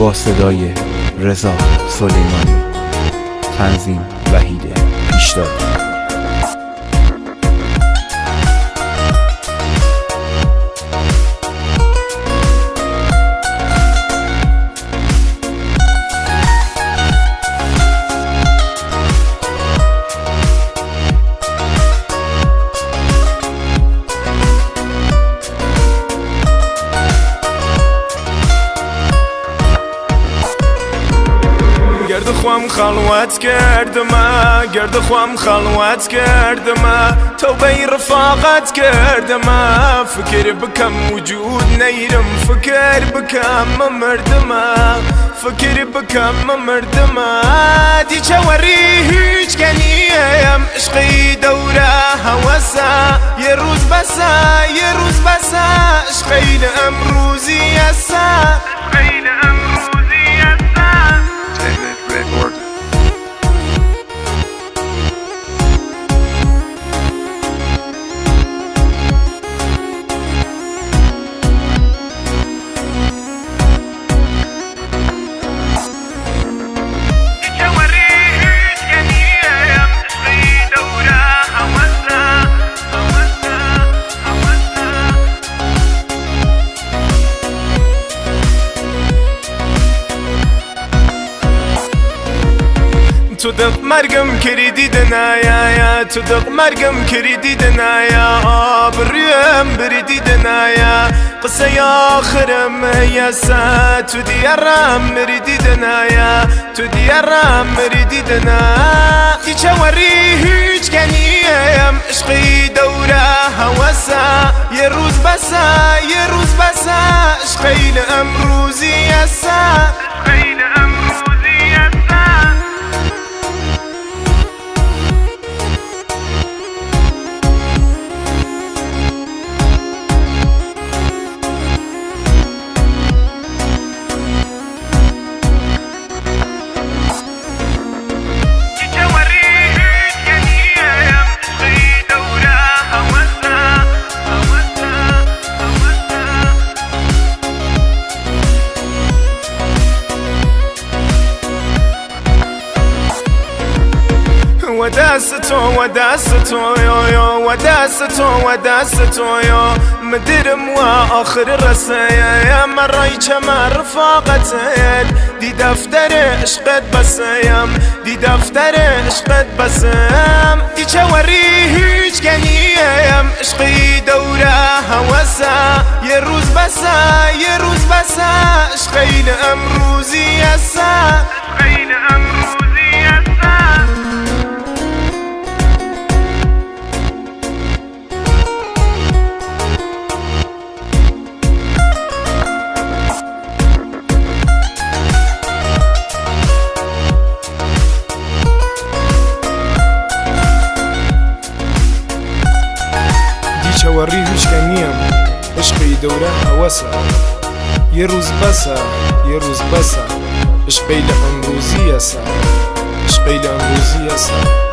با صدای رضا سلیمانی، تنظیم وحید پیشداد. گرد خوام خلوت کردم، گرد خوام خلوت کردم، توبه رفاقت کردم، فکر بکم وجود نیرم، فکر بکم مردم، فکر بکم مردم، دی چوری هیچ کنیم، عشقی دوره هوسا، یه روز بسا، یه روز بسا، عشقی امروزی اسا، عشقی امروزی اسا. تو دق مرگم کردی دنایا، تو دق مرگم کردی دنایا، بریم بردی دنایا، قصه آخرم یسا، تو دیارم مردی دنایا، تو دیارم مردی دنا، دی چوری هیچ کنیم، عشقی دوره هوسا، یه روز بسا، یه روز بسا، عشقی امروزی یسا، عشقی امروزی یسا. وداستو وداستو يو يو وداستو وداستو يو مدرم واخر رسايا يا مري كما رفاقتين دي دفتر عشقت بسيم دي دفتر عشقت بسيم دي چوري هيچ كنيم عشقي دوره هوسا يا روز بسا يا روز بسا عشقي امروزي يسا عشقي امروزي يسا. چوری هیچ کنیم عشقی دوره هوسا یه روز بسا یه روز بسا عشقی امروزی اسا عشقی امروزی اسا.